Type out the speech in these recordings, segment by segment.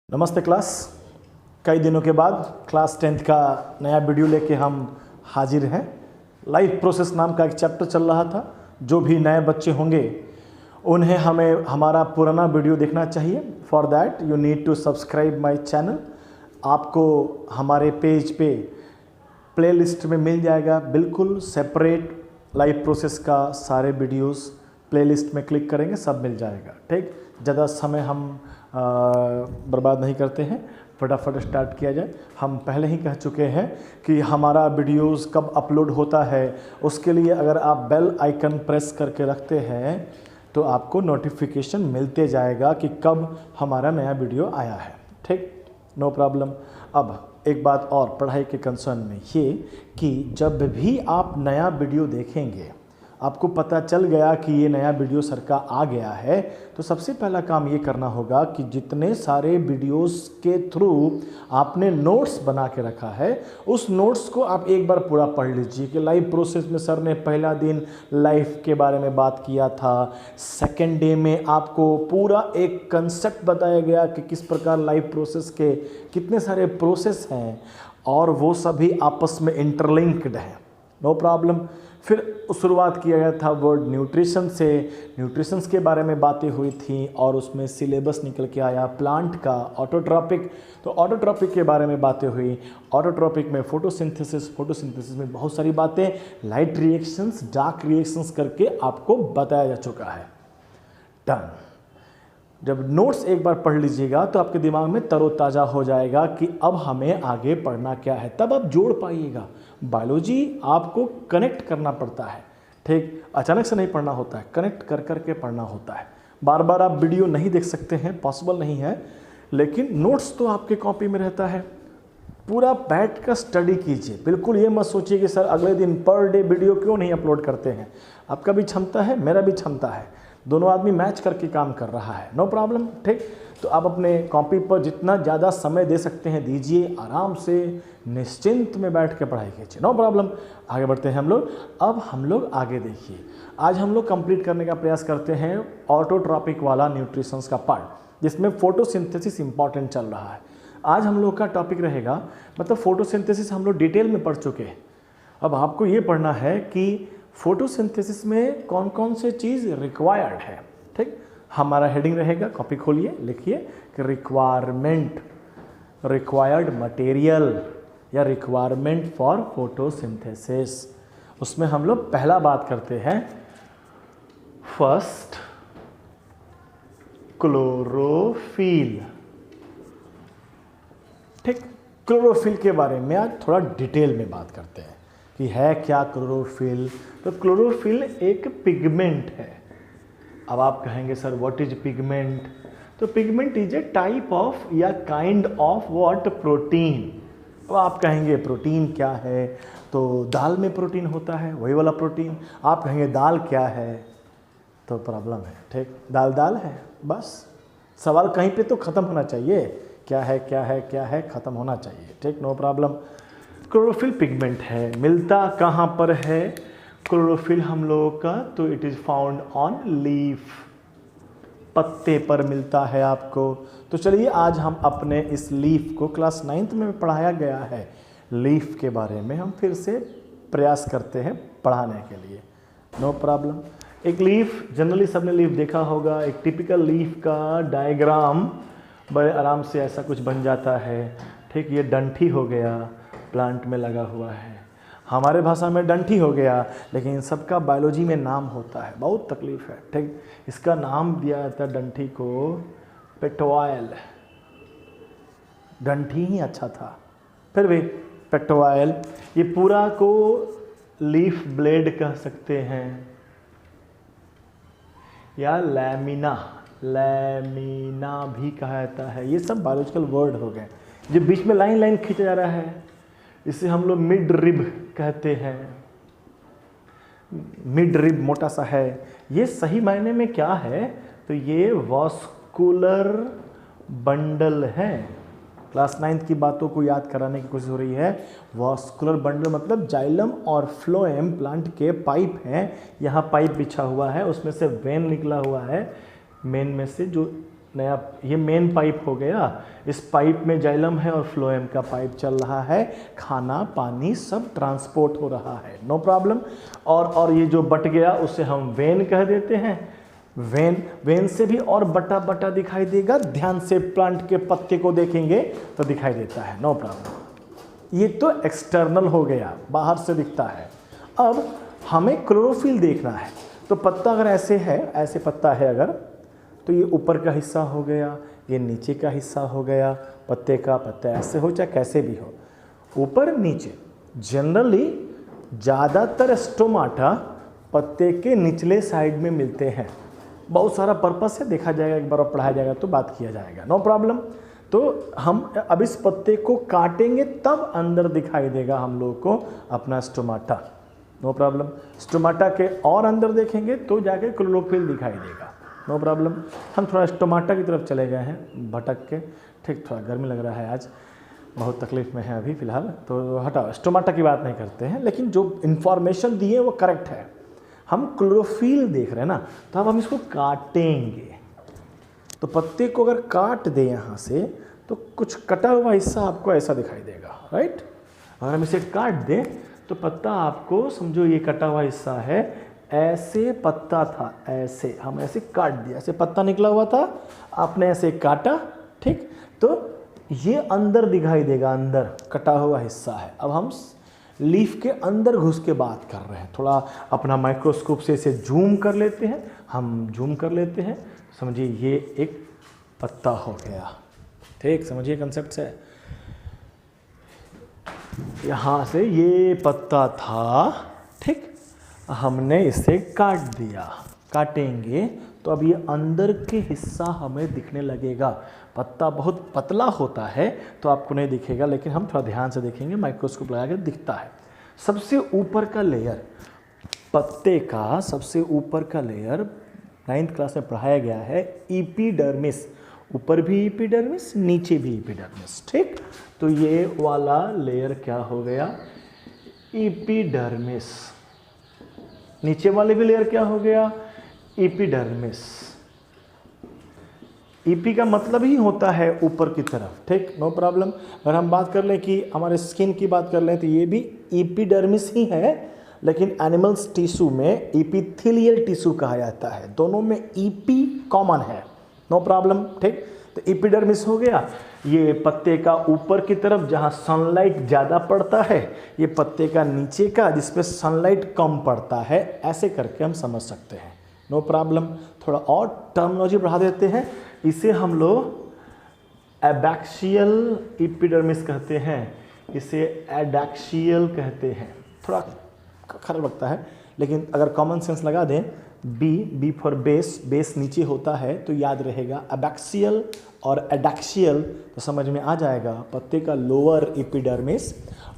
नमस्ते क्लास। कई दिनों के बाद क्लास 10th का नया वीडियो लेके हम हाजिर हैं। लाइफ प्रोसेस नाम का एक चैप्टर चल रहा था। जो भी नए बच्चे होंगे उन्हें हमें हमारा पुराना वीडियो देखना चाहिए। For that you need to subscribe my channel. आपको हमारे पेज पे प्लेलिस्ट में मिल जाएगा बिल्कुल सेपरेट लाइफ प्रोसेस का सारे वीडियोस। प्लेलिस्ट में क्लिक करेंगे सब मिल जाएगा। ठीक, ज़्यादा समय हम बर्बाद नहीं करते हैं, फटाफट स्टार्ट किया जाए। हम पहले ही कह चुके हैं कि हमारा वीडियोस कब अपलोड होता है उसके लिए अगर आप बेल आइकन प्रेस करके रखते हैं तो आपको नोटिफिकेशन मिलते जाएगा कि कब हमारा नया वीडियो आया है। ठीक, नो प्रॉब्लम। अब एक बात और पढ़ाई के कंसर्न में ये कि जब भी आप नया वीडियो देखेंगे, आपको पता चल गया कि ये नया वीडियो सर का आ गया है, तो सबसे पहला काम ये करना होगा कि जितने सारे वीडियोस के थ्रू आपने नोट्स बना के रखा है उस नोट्स को आप एक बार पूरा पढ़ लीजिए कि लाइफ प्रोसेस में सर ने पहला दिन लाइफ के बारे में बात किया था, सेकेंड डे में आपको पूरा एक कंसेप्ट बताया गया कि किस प्रकार लाइफ प्रोसेस के कितने सारे प्रोसेस हैं और वो सभी आपस में इंटरलिंक्ड हैं। No problem. फिर शुरुआत किया गया था वर्ड न्यूट्रिशन से। न्यूट्रिशंस के बारे में बातें हुई थी और उसमें सिलेबस निकल के आया प्लांट का ऑटोट्रॉपिक। तो ऑटोट्रॉपिक के बारे में बातें हुई। ऑटोट्रॉपिक में फोटोसिंथेसिस में बहुत सारी बातें, लाइट रिएक्शंस, डार्क रिएक्शंस करके आपको बताया जा चुका है। डन। जब नोट्स एक बार पढ़ लीजिएगा तो आपके दिमाग में तरोताज़ा हो जाएगा कि अब हमें आगे पढ़ना क्या है। तब आप जोड़ पाइएगा। बायोलॉजी आपको कनेक्ट करना पड़ता है। ठीक, अचानक से नहीं पढ़ना होता है, कनेक्ट कर कर के पढ़ना होता है। बार बार आप वीडियो नहीं देख सकते हैं, पॉसिबल नहीं है, लेकिन नोट्स तो आपके कॉपी में रहता है। पूरा बैठ कर स्टडी कीजिए। बिल्कुल ये मत सोचिए कि सर अगले दिन पर डे वीडियो क्यों नहीं अपलोड करते हैं। आपका भी क्षमता है, मेरा भी क्षमता है, दोनों आदमी मैच करके काम कर रहा है। No problem. ठीक, तो आप अपने कॉपी पर जितना ज़्यादा समय दे सकते हैं दीजिए, आराम से निश्चिंत में बैठ के पढ़ाई कीजिए। No problem. आगे बढ़ते हैं हम लोग। अब हम लोग आगे देखिए, आज हम लोग कंप्लीट करने का प्रयास करते हैं ऑटोट्रॉपिक वाला न्यूट्रिशंस का पार्ट, जिसमें फोटोसिंथेसिस इंपॉर्टेंट चल रहा है। आज हम लोग का टॉपिक रहेगा, मतलब फोटोसिंथेसिस हम लोग डिटेल में पढ़ चुके हैं। अब आपको ये पढ़ना है कि फोटोसिंथेसिस में कौन कौन से चीज़ रिक्वायर्ड है। ठीक, हमारा हेडिंग रहेगा, कॉपी खोलिए, लिखिए कि रिक्वायरमेंट, रिक्वायर्ड मटेरियल या रिक्वायरमेंट फॉर फोटोसिंथेसिस। उसमें हम लोग पहला बात करते हैं फर्स्ट क्लोरोफिल। ठीक, क्लोरोफिल के बारे में आज थोड़ा डिटेल में बात करते हैं कि है क्या क्लोरोफिल। तो क्लोरोफिल एक पिगमेंट है। अब आप कहेंगे सर व्हाट इज पिगमेंट। तो pigment is a type of या काइंड ऑफ व्हाट प्रोटीन। अब आप कहेंगे प्रोटीन क्या है, तो दाल में प्रोटीन होता है, वही वाला प्रोटीन। आप कहेंगे दाल क्या है, तो प्रॉब्लम है। ठीक, दाल दाल है, बस सवाल कहीं पे तो ख़त्म होना चाहिए। क्या है क्या है क्या है, ख़त्म होना चाहिए। ठीक, नो प्रॉब्लम। क्लोरोफिल पिगमेंट है। मिलता कहाँ पर है क्लोरोफिल हम लोगों का, तो it is found on leaf, पत्ते पर मिलता है आपको। तो चलिए आज हम अपने इस लीफ को, क्लास 9th में पढ़ाया गया है, लीफ के बारे में हम फिर से प्रयास करते हैं पढ़ाने के लिए। No problem. एक लीफ, जनरली सबने लीफ देखा होगा। एक टिपिकल लीफ का डायग्राम बड़े आराम से ऐसा कुछ बन जाता है। ठीक, ये डंठी हो गया, प्लांट में लगा हुआ है। हमारे भाषा में डंठी हो गया, लेकिन इन सबका बायोलॉजी में नाम होता है। बहुत तकलीफ है। ठीक, इसका नाम दिया जाता है डंठी को पेटवायल। डंठी ही अच्छा था, फिर भी पेटवायल। ये पूरा को लीफ ब्लेड कह सकते हैं या लैमिना, लैमिना भी कहा जाता है। ये सब बायोलॉजिकल वर्ड हो गए। जो बीच में लाइन लाइन खींचा जा रहा है इसे हम लोग मिड रिब कहते हैं। मिड रिब मोटा सा है। ये सही मायने में क्या है, तो ये वास्कुलर बंडल है। क्लास 9th की बातों को याद कराने की कोशिश हो रही है। वास्कुलर बंडल मतलब जाइलम और फ्लोएम प्लांट के पाइप हैं। यहाँ पाइप बिछा हुआ है, उसमें से वेन निकला हुआ है। मेन में से जो नया, ये मेन पाइप हो गया, इस पाइप में जाइलम है और फ्लोएम का पाइप चल रहा है, खाना पानी सब ट्रांसपोर्ट हो रहा है, नो प्रॉब्लम। और ये जो बट गया उसे हम वेन कह देते हैं। वेन से भी और बटा बटा दिखाई देगा, ध्यान से प्लांट के पत्ते को देखेंगे तो दिखाई देता है, नो प्रॉब्लम। ये तो एक्सटर्नल हो गया, बाहर से दिखता है। अब हमें क्लोरोफिल देखना है, तो पत्ता अगर ऐसे है, ऐसे पत्ता है अगर, तो ये ऊपर का हिस्सा हो गया, ये नीचे का हिस्सा हो गया पत्ते का। पत्ता ऐसे हो चाहे कैसे भी हो, ऊपर नीचे। जनरली ज़्यादातर स्टोमाटा पत्ते के निचले साइड में मिलते हैं। बहुत सारा पर्पस है, देखा जाएगा एक बार और पढ़ाया जाएगा तो बात किया जाएगा, नो प्रॉब्लम। तो हम अब इस पत्ते को काटेंगे तब अंदर दिखाई देगा हम लोग को अपना स्टोमाटा, नो प्रॉब्लम। स्टोमाटा के और अंदर देखेंगे तो जाके क्लोरोफिल दिखाई देगा, नो प्रॉब्लम। हम थोड़ा स्टोमाटा की तरफ चले गए हैं भटक के, ठीक। थोड़ा गर्मी लग रहा है आज, बहुत तकलीफ में है अभी फ़िलहाल, तो हटाओ, स्टोमाटा की बात नहीं करते हैं। लेकिन जो इन्फॉर्मेशन दी है वो करेक्ट है। हम क्लोरोफिल देख रहे हैं ना, तो अब हम इसको काटेंगे। तो पत्ते को अगर काट दे यहाँ से तो कुछ कटा हुआ हिस्सा आपको ऐसा दिखाई देगा, राइट। अगर हम इसे काट दें तो पत्ता आपको, समझो ये कटा हुआ हिस्सा है, ऐसे पत्ता था, ऐसे हम ऐसे काट दिया, ऐसे पत्ता निकला हुआ था, आपने ऐसे काटा, ठीक। तो ये अंदर दिखाई देगा, अंदर कटा हुआ हिस्सा है। अब हम लीफ के अंदर घुस के बात कर रहे हैं, थोड़ा अपना माइक्रोस्कोप से इसे जूम कर लेते हैं, हम जूम कर लेते हैं। समझिए ये एक पत्ता हो गया, ठीक, समझिए कंसेप्ट से। यहाँ से ये पत्ता था, ठीक, हमने इसे काट दिया। काटेंगे तो अब ये अंदर के हिस्सा हमें दिखने लगेगा। पत्ता बहुत पतला होता है तो आपको नहीं दिखेगा, लेकिन हम थोड़ा ध्यान से देखेंगे, माइक्रोस्कोप लगा के दिखता है। सबसे ऊपर का लेयर, पत्ते का सबसे ऊपर का लेयर 9th क्लास में पढ़ाया गया है, एपिडर्मिस। ऊपर भी एपिडर्मिस, नीचे भी एपिडर्मिस, ठीक। तो ये वाला लेयर क्या हो गया, एपिडर्मिस। नीचे वाले भी लेयर क्या हो गया, एपिडर्मिस। ईपी का मतलब ही होता है ऊपर की तरफ, ठीक, नो प्रॉब्लम। अगर हम बात कर लें कि हमारे स्किन की बात कर लें तो ये भी एपिडर्मिस ही है, लेकिन एनिमल्स टिश्यू में एपिथेलियल टिश्यू कहा जाता है। दोनों में ईपी कॉमन है, नो प्रॉब्लम, ठीक। तो एपिडर्मिस हो गया ये पत्ते का ऊपर की तरफ जहाँ सनलाइट ज़्यादा पड़ता है, ये पत्ते का नीचे का जिसपे सनलाइट कम पड़ता है। ऐसे करके हम समझ सकते हैं, नो प्रॉब्लम। थोड़ा और टर्मिनोलॉजी बढ़ा देते हैं, इसे हम लोग एबैक्सियल एपिडर्मिस कहते हैं, इसे एडैक्सियल कहते हैं। थोड़ा खराब लगता है, लेकिन अगर कॉमन सेंस लगा दें, बी फॉर बेस, बेस नीचे होता है तो याद रहेगा। एबैक्सियल और एडैक्सियल तो समझ में आ जाएगा। पत्ते का लोअर एपिडर्मिस,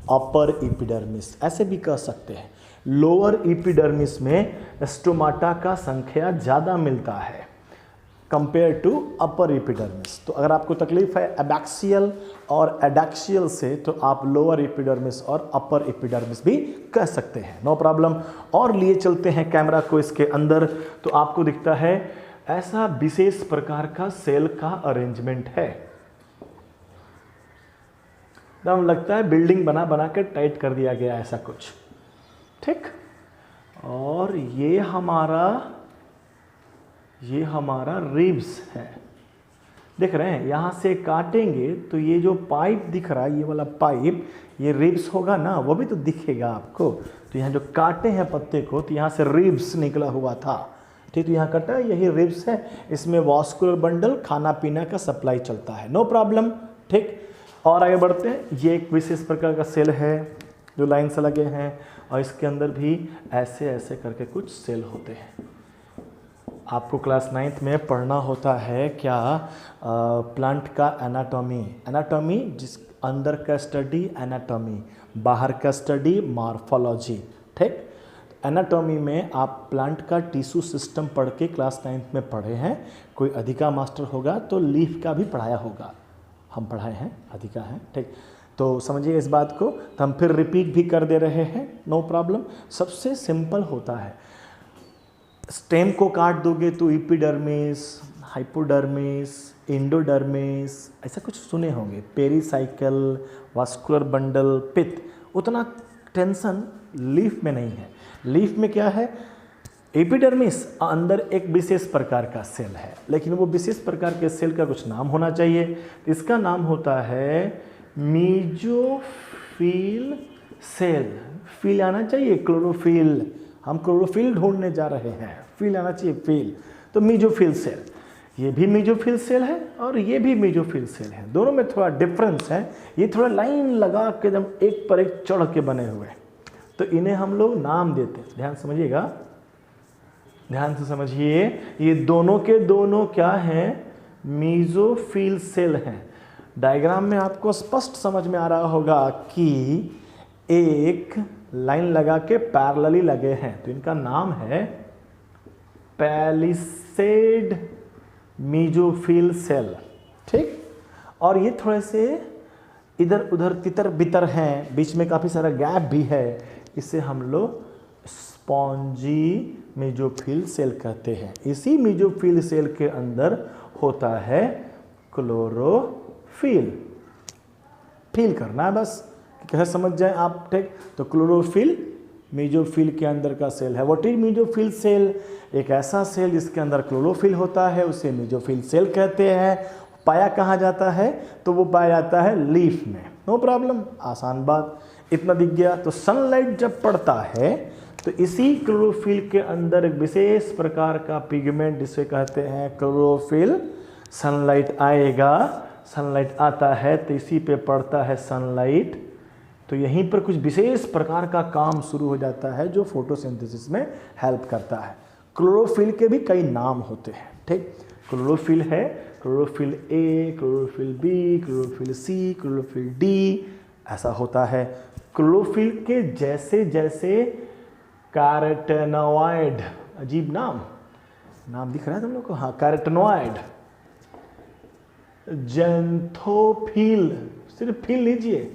अपर एपिडर्मिस, ऐसे भी कह सकते हैं। लोअर एपिडर्मिस में स्टोमाटा का संख्या ज़्यादा मिलता है कंपेयर टू अपर एपिडर्मिस। तो अगर आपको तकलीफ है एबैक्सियल और एडैक्सियल से, तो आप लोअर एपिडर्मिस और अपर एपिडर्मिस भी कह सकते हैं, नो प्रॉब्लम। और लिए चलते हैं कैमरा को इसके अंदर, तो आपको दिखता है ऐसा विशेष प्रकार का सेल का अरेंजमेंट है। एकदम लगता है बिल्डिंग बना बना कर टाइट कर दिया गया, ऐसा कुछ, ठीक। और ये हमारा रिब्स है, देख रहे हैं। यहाँ से काटेंगे तो ये जो पाइप दिख रहा है, ये वाला पाइप, ये रिब्स होगा ना, वो भी तो दिखेगा आपको। तो यहाँ जो काटे हैं पत्ते को, तो यहाँ से रिब्स निकला हुआ था, ठीक। तो यहाँ कटा, यही रिब्स है, इसमें वास्कुलर बंडल, खाना पीना का सप्लाई चलता है, नो प्रॉब्लम, ठीक। और आगे बढ़ते हैं, ये एक विशेष प्रकार का सेल है जो लाइन से लगे हैं, और इसके अंदर भी ऐसे ऐसे करके कुछ सेल होते हैं। आपको क्लास 9th में पढ़ना होता है क्या, प्लांट का एनाटॉमी, जिस अंदर का स्टडी एनाटॉमी, बाहर का स्टडी मॉर्फोलॉजी, ठीक। एनाटॉमी में आप प्लांट का टिश्यू सिस्टम पढ़ के क्लास 9th में पढ़े हैं। कोई अधिका मास्टर होगा तो लीफ का भी पढ़ाया होगा, हम पढ़ाए हैं, अधिका है, ठीक। तो समझिए इस बात को, तो हम फिर रिपीट भी कर दे रहे हैं, नो प्रॉब्लम। सबसे सिंपल होता है, स्टेम को काट दोगे तो एपिडर्मिस, हाइपोडर्मिस, एंडोडर्मिस, ऐसा कुछ सुने होंगे, पेरीसाइकल, वास्कुलर बंडल, पित्त। उतना टेंशन लीफ में नहीं है। लीफ में क्या है, एपिडर्मिस अंदर एक विशेष प्रकार का सेल है, लेकिन वो विशेष प्रकार के सेल का कुछ नाम होना चाहिए। इसका नाम होता है मीजोफिल सेल। फील आना चाहिए, क्लोरोफिल। हम क्लोरोफिल ढूंढने जा रहे हैं, फील आना चाहिए, फील। तो मीजोफिल सेल, ये भी मीजोफिल सेल है और ये भी मीजोफिल सेल है। दोनों में थोड़ा डिफरेंस है। ये थोड़ा लाइन लगा के एकदम एक पर एक चढ़ के बने हुए हैं, तो इन्हें हम लोग नाम देते हैं। ध्यान समझिएगा, ध्यान से समझिए। ये दोनों के दोनों क्या हैं, मीजोफिल सेल हैं। डायग्राम में आपको स्पष्ट समझ में आ रहा होगा कि एक लाइन लगा के पैरेलली लगे हैं, तो इनका नाम है पैलिसेड मीजोफिल सेल। ठीक, और ये थोड़े से इधर उधर तितर बितर हैं, बीच में काफ़ी सारा गैप भी है। इसे हम लोग स्पॉन्जी मीजोफिल सेल कहते हैं। इसी मीजोफिल सेल के अंदर होता है क्लोरोफिल। फील करना है बस, कैसे समझ जाए आप। ठीक, तो क्लोरोफिल मीजोफिल के अंदर का सेल है। What is mesophyll cell? एक ऐसा सेल जिसके अंदर क्लोरोफिल होता है, उसे मीजोफिल सेल कहते हैं। पाया कहाँ जाता है? तो वो पाया जाता है लीफ में। नो प्रॉब्लम, आसान बात, इतना दिख गया। तो सनलाइट जब पड़ता है तो इसी क्लोरोफिल के अंदर एक विशेष प्रकार का पिगमेंट, जिसे कहते हैं क्लोरोफिल, सनलाइट आएगा, सनलाइट आता है तो इसी पे पड़ता है सनलाइट, तो यहीं पर कुछ विशेष प्रकार का काम शुरू हो जाता है जो फोटोसिंथेसिस में हेल्प करता है। क्लोरोफिल के भी कई नाम होते हैं। ठीक, क्लोरोफिल है chlorophyll A, chlorophyll B, chlorophyll C, chlorophyll D, ऐसा होता है। क्लोरोफिल के जैसे जैसे कैरोटेनॉइड, अजीब नाम दिख रहा है तुम लोग को? हाँ, कैरोटेनॉइड, जेंथोफिल, सिर्फ फील लीजिए।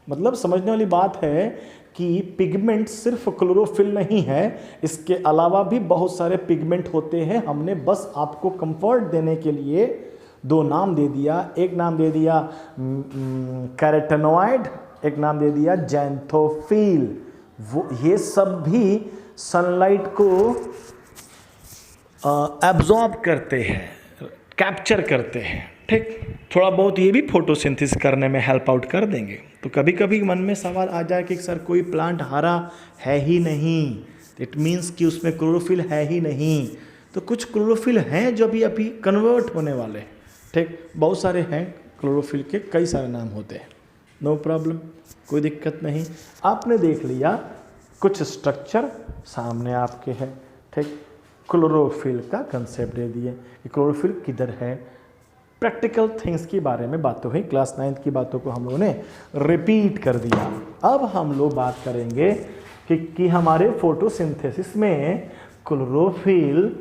मतलब समझने वाली बात है कि पिगमेंट सिर्फ क्लोरोफिल नहीं है, इसके अलावा भी बहुत सारे पिगमेंट होते हैं। हमने बस आपको कंफर्ट देने के लिए दो नाम दे दिया। एक नाम दे दिया कैरोटेनॉइड, एक नाम दे दिया जेंथोफिल। वो ये सब भी सनलाइट को एब्जॉर्ब करते हैं, कैप्चर करते हैं। ठीक, थोड़ा बहुत ये भी फोटोसिंथेसिस करने में हेल्प आउट कर देंगे। तो कभी कभी मन में सवाल आ जाए कि सर कोई प्लांट हरा है ही नहीं, इट मीन्स कि उसमें क्लोरोफिल है ही नहीं। तो कुछ क्लोरोफिल हैं जो अभी कन्वर्ट होने वाले हैं। ठीक, बहुत सारे हैं क्लोरोफिल के, कई सारे नाम होते हैं। नो प्रॉब्लम, कोई दिक्कत नहीं। आपने देख लिया कुछ स्ट्रक्चर सामने आपके हैं। ठीक, क्लोरोफिल का कंसेप्ट दे दिए कि क्लोरोफिल किधर है। प्रैक्टिकल थिंग्स की बारे में बातें हुई, क्लास 9 की बातों को हम लोगों ने रिपीट कर दिया। अब हम लोग बात करेंगे कि हमारे फोटोसिंथेसिस में क्लोरोफिल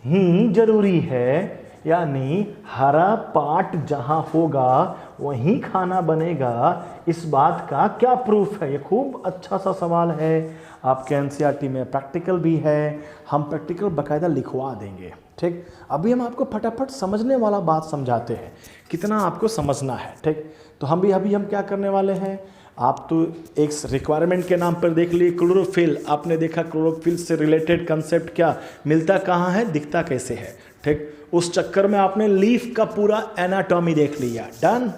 ही जरूरी है, यानी हरा पार्ट जहाँ होगा वहीं खाना बनेगा। इस बात का क्या प्रूफ है? ये खूब अच्छा सा सवाल है। आपके एनसीईआरटी में प्रैक्टिकल भी है, हम प्रैक्टिकल बाकायदा लिखवा देंगे। ठीक, अभी हम आपको फटाफट समझने वाला बात समझाते हैं, कितना आपको समझना है। ठीक, तो हम क्या करने वाले हैं, आप तो एक रिक्वायरमेंट के नाम पर देख लिए क्लोरोफिल, आपने देखा क्लोरोफिल से रिलेटेड कंसेप्ट क्या मिलता, कहाँ है, दिखता कैसे है। ठीक, उस चक्कर में आपने लीफ का पूरा एनाटॉमी देख लिया। डन,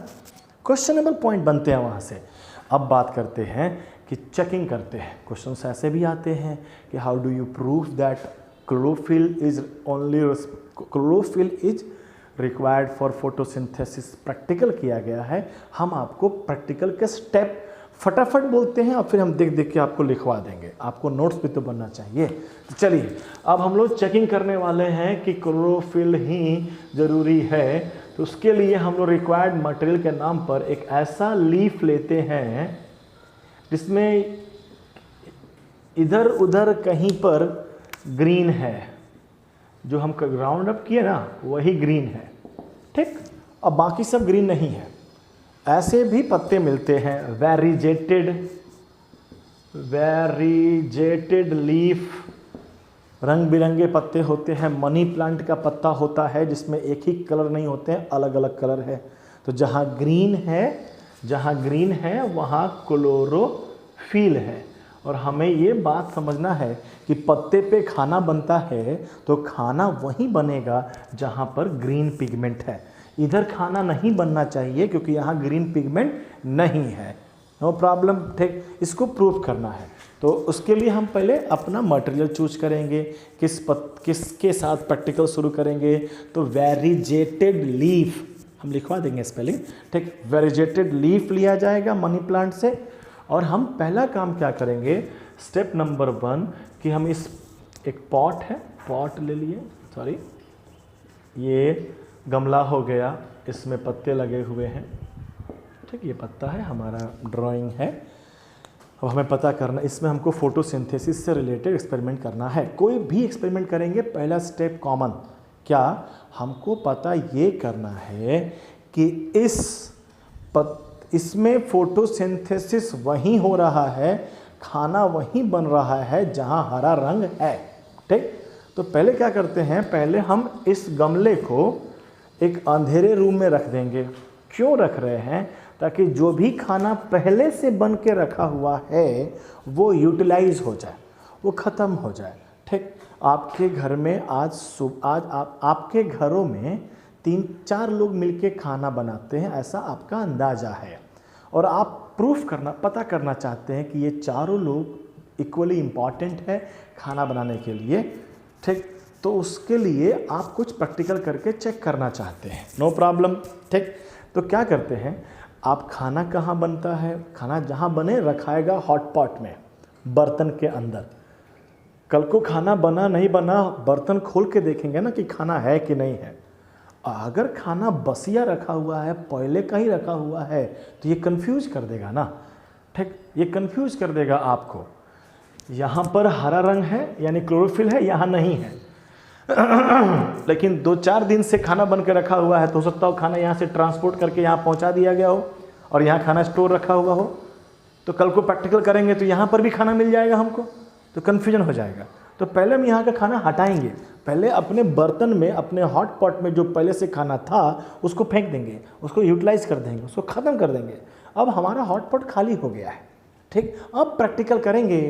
क्वेश्चनेबल पॉइंट बनते हैं वहाँ से। अब बात करते हैं कि चेकिंग करते हैं। क्वेश्चंस ऐसे भी आते हैं कि how do you prove that chlorophyll is required for photosynthesis. Practical किया गया है, हम आपको प्रैक्टिकल के स्टेप फटाफट बोलते हैं और फिर हम देख देख के आपको लिखवा देंगे। आपको नोट्स भी तो बनना चाहिए। तो चलिए अब हम लोग चेकिंग करने वाले हैं कि क्लोरोफिल ही ज़रूरी है। तो उसके लिए हम लोग रिक्वायर्ड मटेरियल के नाम पर एक ऐसा लीफ लेते हैं जिसमें इधर उधर कहीं पर ग्रीन है, जो हम राउंड अप किए ना वही ग्रीन है। ठीक, अब बाकी सब ग्रीन नहीं है। ऐसे भी पत्ते मिलते हैं, वेरीजेटेड लीफ रंग बिरंगे पत्ते होते हैं। मनी प्लांट का पत्ता होता है जिसमें एक ही कलर नहीं होते हैं, अलग अलग कलर है। तो जहाँ ग्रीन है वहाँ क्लोरोफिल है। और हमें ये बात समझना है कि पत्ते पे खाना बनता है तो खाना वहीं बनेगा जहाँ पर ग्रीन पिगमेंट है। इधर खाना नहीं बनना चाहिए क्योंकि यहाँ ग्रीन पिगमेंट नहीं है। नो प्रॉब्लम, ठीक। इसको प्रूव करना है तो उसके लिए हम पहले अपना मटेरियल चूज करेंगे। किसके साथ प्रैक्टिकल शुरू करेंगे? तो वेरिजेटेड लीफ, हम लिखवा देंगे स्पेलिंग, ठीक। वेरिजेटेड लीफ लिया जाएगा मनी प्लांट से। और हम पहला काम क्या करेंगे, स्टेप नंबर 1 कि हम इस एक पॉट ले लिए, सॉरी ये गमला हो गया, इसमें पत्ते लगे हुए हैं, ठीक। ये पत्ता है, हमारा ड्राइंग है। अब हमें पता करना, इसमें हमको फोटोसिंथेसिस से रिलेटेड एक्सपेरिमेंट करना है। कोई भी एक्सपेरिमेंट करेंगे पहला स्टेप कॉमन, क्या हमको पता ये करना है कि इसमें फोटोसिंथेसिस वहीं हो रहा है, खाना वहीं बन रहा है जहां हरा रंग है, ठीक। तो पहले क्या करते हैं, पहले हम इस गमले को एक अंधेरे रूम में रख देंगे। क्यों रख रहे हैं? ताकि जो भी खाना पहले से बन के रखा हुआ है वो यूटिलाइज हो जाए, वो ख़त्म हो जाए, ठीक। आपके घर में आज आपके घरों में 3-4 लोग मिलके खाना बनाते हैं, ऐसा आपका अंदाज़ा है। और आप पता करना चाहते हैं कि ये चारों लोग इक्वली इम्पॉर्टेंट है खाना बनाने के लिए, ठीक। तो उसके लिए आप कुछ प्रैक्टिकल करके चेक करना चाहते हैं, नो प्रॉब्लम, ठीक। तो क्या करते हैं आप, खाना कहाँ बनता है? खाना जहाँ बने रखाएगा हॉट पॉट में, बर्तन के अंदर। कल को खाना बना नहीं बना बर्तन खोल के देखेंगे ना कि खाना है कि नहीं है। अगर खाना बसिया रखा हुआ है, पहले का ही रखा हुआ है, तो ये कंफ्यूज कर देगा ना, ठीक। ये कंफ्यूज कर देगा आपको। यहाँ पर हरा रंग है यानी क्लोरोफिल है, यहाँ नहीं है। लेकिन 2-4 दिन से खाना बन के रखा हुआ है तो हो सकता हो खाना यहाँ से ट्रांसपोर्ट करके यहाँ पहुँचा दिया गया हो और यहाँ खाना स्टोर रखा हुआ हो। तो कल को प्रैक्टिकल करेंगे तो यहाँ पर भी खाना मिल जाएगा हमको, तो कन्फ्यूजन हो जाएगा। तो पहले हम यहाँ का खाना हटाएंगे, पहले अपने बर्तन में, अपने हॉट पॉट में जो पहले से खाना था उसको फेंक देंगे, उसको यूटिलाइज कर देंगे, उसको ख़त्म कर देंगे। अब हमारा हॉट पॉट खाली हो गया है, ठीक। अब प्रैक्टिकल करेंगे।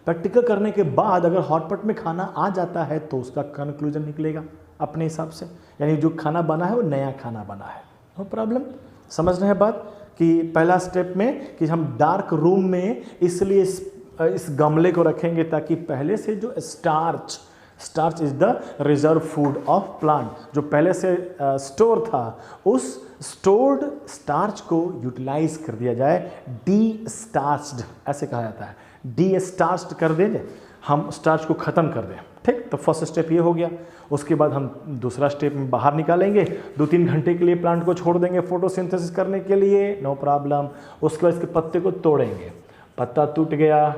प्रैक्टिकल करने के बाद अगर हॉट पॉट में खाना आ जाता है तो उसका कंक्लूजन निकलेगा अपने हिसाब से, यानी जो खाना बना है वो नया खाना बना है, नो प्रॉब्लम। समझ रहे हैं बात कि पहला स्टेप में कि हम डार्क रूम में इसलिए इस गमले को रखेंगे ताकि पहले से जो starch is the reserve food of plant, जो पहले से स्टोर था, उस स्टोर्ड स्टार्च को यूटिलाइज कर दिया जाए। डी स्टार्च्ड ऐसे कहा जाता है, डी स्टार्च्ड कर दें, हम स्टार्च को ख़त्म कर दें, ठीक। तो फर्स्ट स्टेप ये हो गया। उसके बाद हम दूसरा स्टेप में बाहर निकालेंगे, 2-3 घंटे के लिए प्लांट को छोड़ देंगे फोटोसिंथेसिस करने के लिए, नो प्रॉब्लम। उसके बाद इसके पत्ते को तोड़ेंगे, पत्ता टूट गया,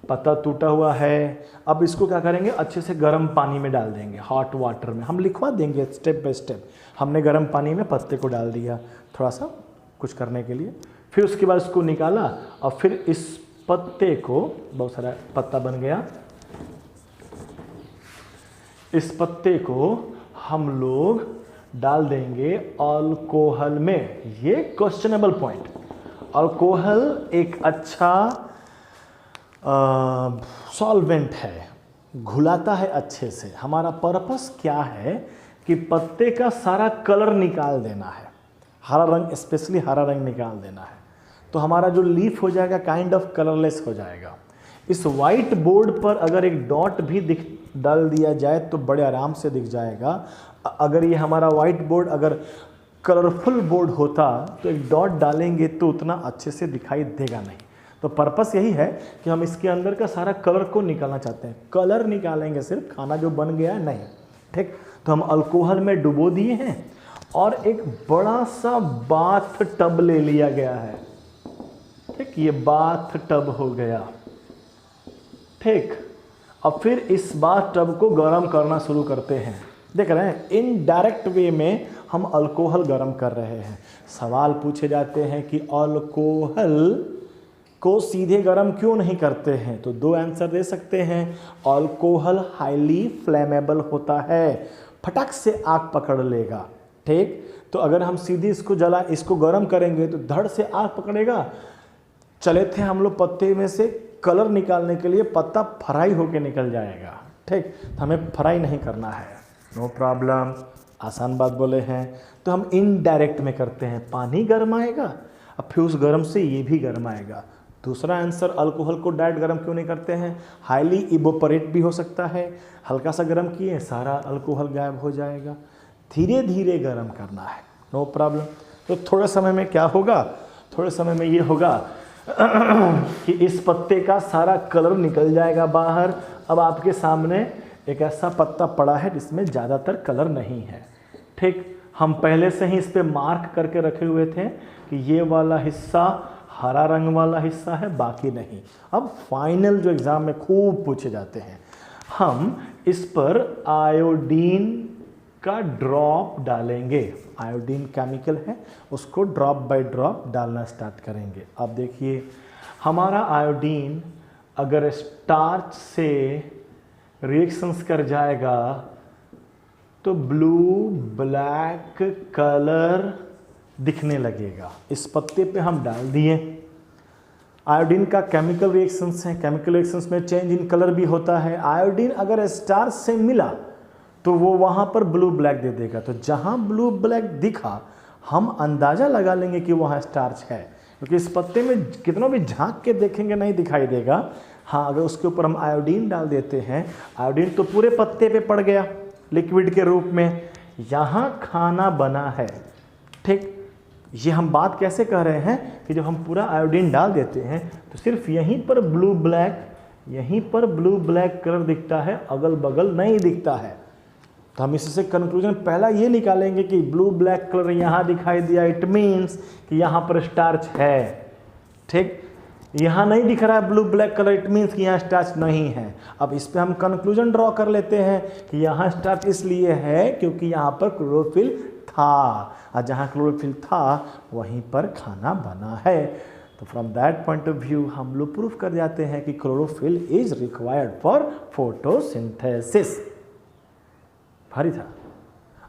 पत्ता टूटा हुआ है। अब इसको क्या करेंगे, अच्छे से गर्म पानी में डाल देंगे, हॉट वाटर में। हम लिखवा देंगे स्टेप बाय स्टेप। हमने गर्म पानी में पत्ते को डाल दिया थोड़ा सा कुछ करने के लिए, फिर उसके बाद इसको निकाला और फिर इस पत्ते को, बहुत सारा पत्ता बन गया, इस पत्ते को हम लोग डाल देंगे अल्कोहल में। ये क्वेश्चनेबल पॉइंट, अल्कोहल एक अच्छा सॉल्वेंट है, घुलाता है अच्छे से। हमारा पर्पस क्या है कि पत्ते का सारा कलर निकाल देना है, हरा रंग, स्पेशली हरा रंग निकाल देना है। तो हमारा जो लीफ हो जाएगा काइंड ऑफ कलरलेस हो जाएगा। इस वाइट बोर्ड पर अगर एक डॉट भी डाल दिया जाए तो बड़े आराम से दिख जाएगा। अगर ये हमारा वाइट बोर्ड अगर कलरफुल बोर्ड होता तो एक डॉट डालेंगे तो उतना अच्छे से दिखाई देगा नहीं। तो पर्पस यही है कि हम इसके अंदर का सारा कलर को निकालना चाहते हैं, कलर निकालेंगे, सिर्फ खाना जो बन गया है नहीं, ठीक। तो हम अल्कोहल में डुबो दिए हैं और एक बड़ा सा बाथ टब ले लिया गया है, ठीक। ये बाथ टब हो गया, ठीक। अब फिर इस बाथ टब को गर्म करना शुरू करते हैं। देख रहे हैं, इनडायरेक्ट वे में हम अल्कोहल गर्म कर रहे हैं। सवाल पूछे जाते हैं कि अल्कोहल को सीधे गर्म क्यों नहीं करते हैं? तो दो आंसर दे सकते हैं। अल्कोहल हाईली फ्लेमेबल होता है, फटक से आग पकड़ लेगा। ठीक, तो अगर हम सीधे इसको गर्म करेंगे तो धड़ से आग पकड़ेगा। चले थे हम लोग पत्ते में से कलर निकालने के लिए, पत्ता फ्राई होके निकल जाएगा। ठीक, तो हमें फ्राई नहीं करना है। नो प्रॉब्लम, आसान बात बोले हैं। तो हम इनडायरेक्ट में करते हैं, पानी गर्म आएगा, अब फिर उस गर्म से ये भी गर्म आएगा। दूसरा आंसर, अल्कोहल को डायरेक्ट गर्म क्यों नहीं करते हैं? हाईली इवोपरेट भी हो सकता है, हल्का सा गर्म किए सारा अल्कोहल गायब हो जाएगा। धीरे धीरे गर्म करना है, नो प्रॉब्लम। तो थोड़े समय में क्या होगा? थोड़े समय में ये होगा कि इस पत्ते का सारा कलर निकल जाएगा बाहर। अब आपके सामने एक ऐसा पत्ता पड़ा है जिसमें ज़्यादातर कलर नहीं है। ठीक, हम पहले से ही इस पे मार्क करके रखे हुए थे कि ये वाला हिस्सा हरा रंग वाला हिस्सा है, बाकी नहीं। अब फाइनल जो एग्ज़ाम में खूब पूछे जाते हैं, हम इस पर आयोडीन का ड्रॉप डालेंगे। आयोडीन केमिकल है, उसको ड्रॉप बाय ड्रॉप डालना स्टार्ट करेंगे। अब देखिए, हमारा आयोडीन अगर स्टार्च से रिएक्शंस कर जाएगा तो ब्लू ब्लैक कलर दिखने लगेगा। इस पत्ते पे हम डाल दिए। आयोडीन का केमिकल रिएक्शंस हैं, केमिकल रिएक्शंस में चेंज इन कलर भी होता है। आयोडीन अगर स्टार्च से मिला तो वो वहाँ पर ब्लू ब्लैक दे देगा। तो जहाँ ब्लू ब्लैक दिखा, हम अंदाज़ा लगा लेंगे कि वहाँ स्टार्च है, क्योंकि इस पत्ते में कितनों भी झांक के देखेंगे नहीं दिखाई देगा। हाँ, अगर उसके ऊपर हम आयोडीन डाल देते हैं, आयोडीन तो पूरे पत्ते पे पड़ गया लिक्विड के रूप में, यहाँ खाना बना है। ठीक, ये हम बात कैसे कह रहे हैं कि जब हम पूरा आयोडीन डाल देते हैं तो सिर्फ यहीं पर ब्लू ब्लैक, यहीं पर ब्लू ब्लैक कलर दिखता है, अगल बगल नहीं दिखता है। तो हम इससे कंक्लूजन पहला ये निकालेंगे कि ब्लू ब्लैक कलर यहाँ दिखाई दिया, इट मीन्स कि यहाँ पर स्टार्च है। ठीक, यहाँ नहीं दिख रहा है blue black colour, it means कि यहाँ स्टार्च नहीं है। अब इस पे हम कंक्लूजन ड्रॉ कर लेते हैं कि यहाँ स्टार्च इसलिए है क्योंकि यहाँ पर क्लोरोफिल था, और जहाँ क्लोरोफिल था वहीं पर खाना बना है। तो from that point of view हम लोग प्रूफ कर जाते हैं कि chlorophyll is required for photosynthesis. भारी था,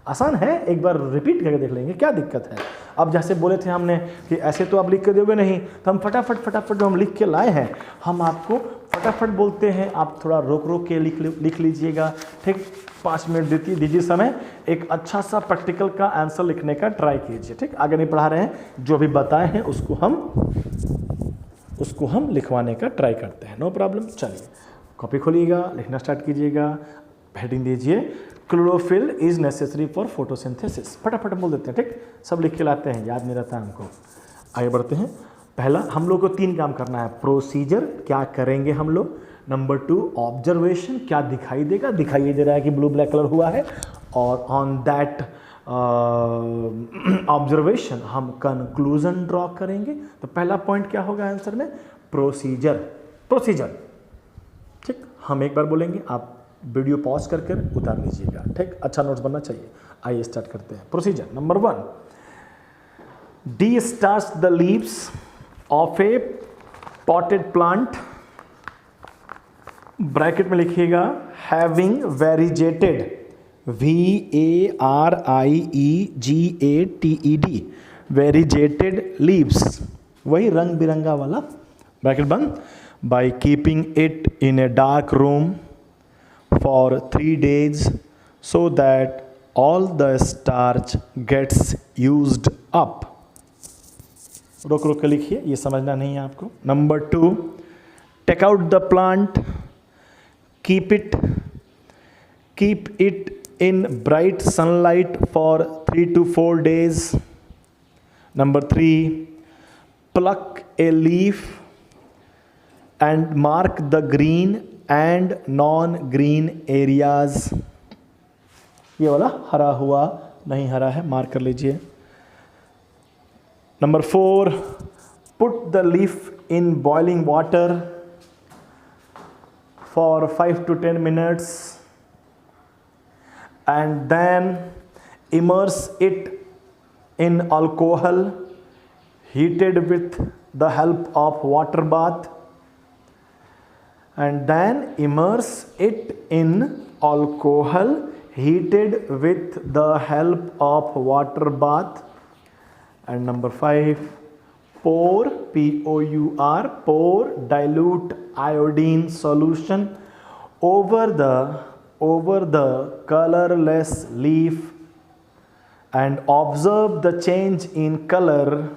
आसान है, एक बार रिपीट करके देख लेंगे, क्या दिक्कत है। अब जैसे बोले थे हमने कि ऐसे तो आप लिख के दोगे नहीं, तो हम फटाफट जो हम लिख के लाए हैं, हम आपको फटाफट बोलते हैं, आप थोड़ा रोक के लिख लीजिएगा। ठीक, 5 मिनट दीजिए समय, एक अच्छा सा प्रैक्टिकल का आंसर लिखने का ट्राई कीजिए। ठीक, आगे नहीं पढ़ा रहे हैं, जो भी बताए हैं उसको हम लिखवाने का ट्राई करते हैं, नो प्रॉब्लम। चलिए, कॉपी खोलिएगा, लिखना स्टार्ट कीजिएगा, हेडिंग दीजिए, chlorophyll is necessary for photosynthesis. फटाफट बोल देते हैं। ठीक, सब लिख के लाते हैं, याद नहीं रहता हमको। आगे बढ़ते हैं। पहला, हम लोग को 3 काम करना है। प्रोसीजर, क्या करेंगे हम लोग। नंबर 2, ऑब्जर्वेशन, क्या दिखाई देगा, दिखाई दे रहा है कि ब्लू ब्लैक कलर हुआ है, और ऑन दैट ऑब्जर्वेशन हम कंक्लूजन ड्रॉ करेंगे। तो पहला पॉइंट क्या होगा आंसर में? प्रोसीजर। ठीक, हम एक बार बोलेंगे, आप वीडियो पॉज करके उतार लीजिएगा। ठीक, अच्छा नोट्स बनना चाहिए। आइए स्टार्ट करते हैं। Procedure number 1, D starch the leaves of A potted plant, bracket में लिखिएगा हैविंग वेरिजेटेड, VARIEGATED, वेरिजेटेड लीव्स, वही रंग बिरंगा वाला, ब्रैकेट बंद, by keeping it in a dark room for 3 days so that all the starch gets used up। रोक के लिखिए, ये समझना नहीं है आपको। Number 2, take out the plant, keep it in bright sunlight for 3 to 4 days। Number 3, pluck a leaf and mark the green and non green areas. ये वाला हरा हुआ, नहीं हरा है, मार्क कर लीजिए। Number 4, put the leaf in boiling water for 5 to 10 minutes and then immerse it in alcohol heated with the help of water bath, and then immerse it in alcohol heated with the help of water bath. And number 5, pour, P-O-U-R, pour dilute iodine solution over the colorless leaf and observe the change in color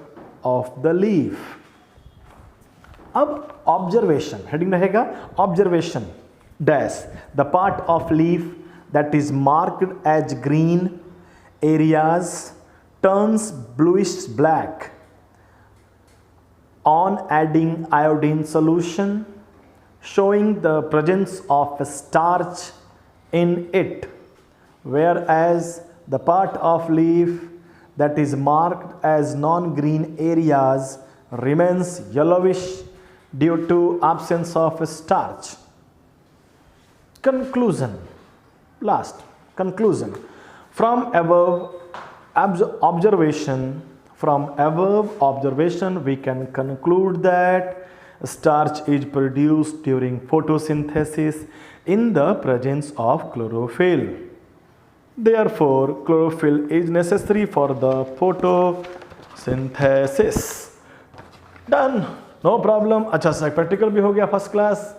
of the leaf. अब observation heading रहेगा, observation dash the part of leaf that is marked as green areas turns bluish black on adding iodine solution, showing the presence of starch in it, whereas the part of leaf that is marked as non-green areas remains yellowish due to absence of starch. Conclusion. Last, conclusion. From above observation, we can conclude that starch is produced during photosynthesis in the presence of chlorophyll. Therefore, chlorophyll is necessary for the photosynthesis. Done. No problem. अच्छा सा practical भी हो गया first class,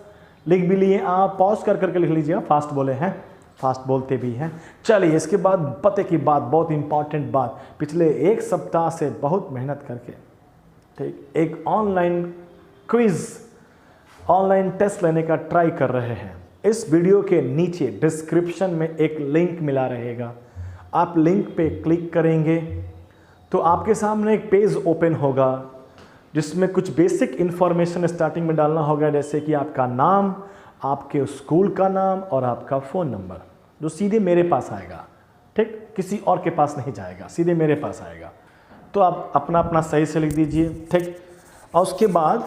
लिख भी लिए आप, pause कर करके लिख लीजिएगा, फास्ट बोले हैं, फास्ट बोलते भी हैं। चलिए इसके बाद पते की बात, बहुत इंपॉर्टेंट बात, पिछले एक सप्ताह से बहुत मेहनत करके ठीक एक ऑनलाइन क्विज, ऑनलाइन टेस्ट लेने का ट्राई कर रहे हैं। इस वीडियो के नीचे डिस्क्रिप्शन में एक लिंक मिला रहेगा, आप लिंक पे क्लिक करेंगे तो आपके सामने एक पेज ओपन होगा जिसमें कुछ बेसिक इन्फॉर्मेशन स्टार्टिंग में डालना होगा, जैसे कि आपका नाम, आपके स्कूल का नाम और आपका फ़ोन नंबर, जो सीधे मेरे पास आएगा, ठीक, किसी और के पास नहीं जाएगा, सीधे मेरे पास आएगा। तो आप अपना अपना सही से लिख दीजिए, ठीक। और उसके बाद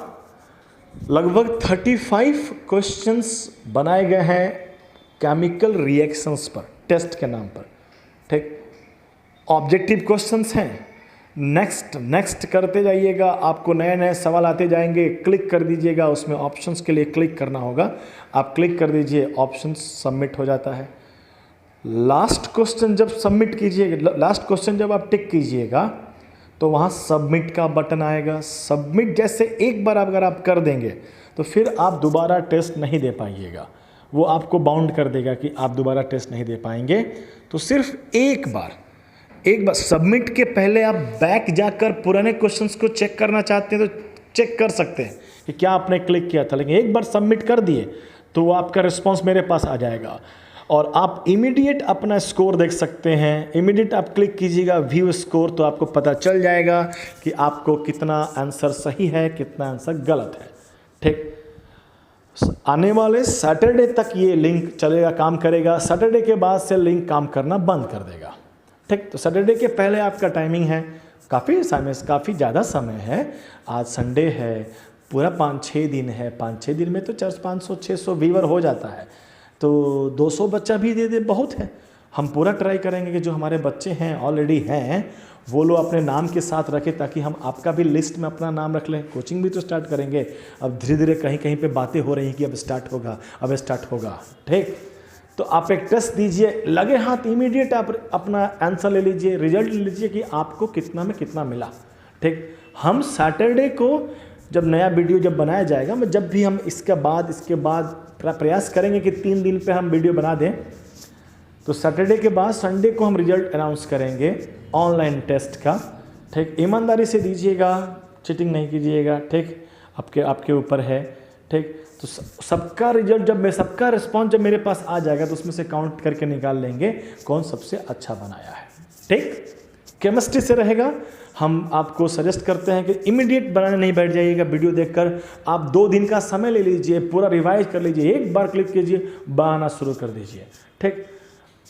लगभग 35 क्वेश्चंस बनाए गए हैं केमिकल रिएक्शंस पर, टेस्ट के नाम पर, ठीक। ऑब्जेक्टिव क्वेश्चंस हैं। नेक्स्ट करते जाइएगा, आपको नए नए सवाल आते जाएंगे, क्लिक कर दीजिएगा, उसमें ऑप्शंस के लिए क्लिक करना होगा, आप क्लिक कर दीजिए, ऑप्शंस सबमिट हो जाता है। लास्ट क्वेश्चन जब सबमिट कीजिएगा, लास्ट क्वेश्चन जब आप टिक कीजिएगा तो वहाँ सबमिट का बटन आएगा। सबमिट जैसे एक बार अगर आप कर देंगे तो फिर आप दोबारा टेस्ट नहीं दे पाइएगा, वो आपको बाउंड कर देगा कि आप दोबारा टेस्ट नहीं दे पाएंगे। तो सिर्फ एक बार सबमिट के पहले आप बैक जाकर पुराने क्वेश्चंस को चेक करना चाहते हैं तो चेक कर सकते हैं कि क्या आपने क्लिक किया था, लेकिन एक बार सबमिट कर दिए तो वो आपका रिस्पांस मेरे पास आ जाएगा और आप इमीडिएट अपना स्कोर देख सकते हैं। इमीडिएट आप क्लिक कीजिएगा व्यू स्कोर, तो आपको पता चल जाएगा कि आपको कितना आंसर सही है, कितना आंसर गलत है, ठीक। आने वाले सैटरडे तक ये लिंक चलेगा, काम करेगा। सैटरडे के बाद से लिंक काम करना बंद कर देगा, ठीक। तो सैटरडे के पहले आपका टाइमिंग है, काफ़ी ज़्यादा समय है। आज संडे है, पूरा 5-6 दिन है, 5-6 दिन में तो 400-500-600 व्यूअर हो जाता है, तो 200 बच्चा भी दे दे बहुत है। हम पूरा ट्राई करेंगे कि जो हमारे बच्चे हैं ऑलरेडी हैं वो लोग अपने नाम के साथ रखें, ताकि हम आपका भी लिस्ट में अपना नाम रख लें। कोचिंग भी तो स्टार्ट करेंगे, अब धीरे धीरे कहीं कहीं पे बातें हो रही हैं कि अब स्टार्ट होगा, ठीक। तो आप एक टेस्ट दीजिए, लगे हाथ इमीडिएट आप अपना आंसर ले लीजिए, रिजल्ट ले लीजिए कि आपको कितना में कितना मिला, ठीक। हम सैटरडे को जब नया वीडियो जब बनाया जाएगा, मैं जब भी हम इसके बाद प्रयास करेंगे कि 3 दिन पे हम वीडियो बना दें, तो सैटरडे के बाद संडे को हम रिजल्ट अनाउंस करेंगे ऑनलाइन टेस्ट का, ठीक। ईमानदारी से दीजिएगा, चीटिंग नहीं कीजिएगा, ठीक, आपके ऊपर है, ठीक। तो सबका रिजल्ट सबका रिस्पॉन्स जब मेरे पास आ जाएगा तो उसमें से काउंट करके निकाल लेंगे कौन सबसे अच्छा बनाया है, ठीक। केमिस्ट्री से रहेगा। हम आपको सजेस्ट करते हैं कि इमीडिएट बनाने नहीं बैठ जाइएगा, वीडियो देखकर आप 2 दिन का समय ले लीजिए, पूरा रिवाइज कर लीजिए, एक बार क्लिक कीजिए, बनाना शुरू कर दीजिए, ठीक।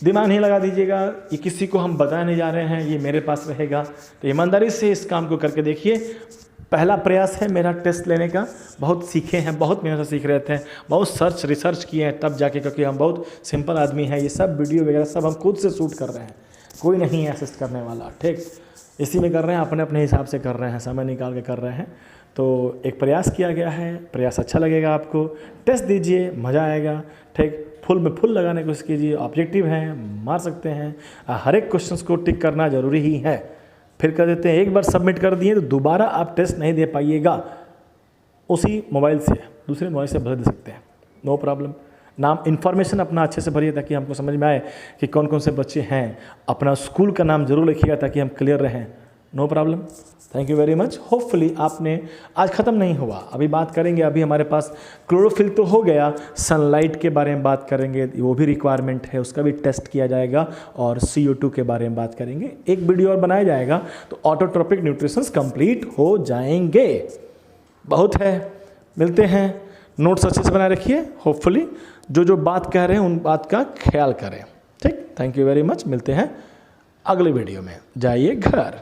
दिमाग नहीं लगा दीजिएगा, ये किसी को हम बताने नहीं जा रहे हैं, ये मेरे पास रहेगा। तो ईमानदारी से इस काम को करके देखिए। पहला प्रयास है मेरा टेस्ट लेने का, बहुत सीखे हैं, बहुत मेहनत से सीख रहे थे, बहुत रिसर्च किए हैं तब जाके, क्योंकि हम बहुत सिंपल आदमी हैं, ये सब वीडियो वगैरह सब हम खुद से शूट कर रहे हैं, कोई नहीं है असिस्ट करने वाला, ठीक। इसी में कर रहे हैं, अपने अपने हिसाब से कर रहे हैं, समय निकाल के कर रहे हैं। तो एक प्रयास किया गया है, प्रयास अच्छा लगेगा आपको, टेस्ट दीजिए, मज़ा आएगा। ठीक, फुल में फुल लगाने की कोशिश कीजिए, ऑब्जेक्टिव हैं, मार सकते हैं, हर एक क्वेश्चंस को टिक करना ज़रूरी ही है। फिर कर देते हैं, एक बार सबमिट कर दिए तो दोबारा आप टेस्ट नहीं दे पाइएगा, उसी मोबाइल से दूसरे मोबाइल से भर दे सकते हैं, नो प्रॉब्लम। नाम इन्फॉर्मेशन अपना अच्छे से भरिए ताकि हमको समझ में आए कि कौन कौन से बच्चे हैं। अपना स्कूल का नाम जरूर लिखिएगा ताकि हम क्लियर रहें, no problem. Thank you very much. Hopefully आपने, आज ख़त्म नहीं हुआ, अभी बात करेंगे। अभी हमारे पास क्लोरोफिल तो हो गया, सनलाइट के बारे में बात करेंगे, वो भी रिक्वायरमेंट है, उसका भी टेस्ट किया जाएगा। और CO2 के बारे में बात करेंगे, एक वीडियो और बनाया जाएगा तो ऑटोट्रोपिक न्यूट्रिशंस कंप्लीट हो जाएंगे। बहुत है, मिलते हैं। नोट्स अच्छे से बनाए रखिए, होपफुली जो बात कह रहे हैं उन बात का ख्याल करें। ठीक, थैंक यू वेरी मच। मिलते हैं अगले वीडियो में, जाइए घर।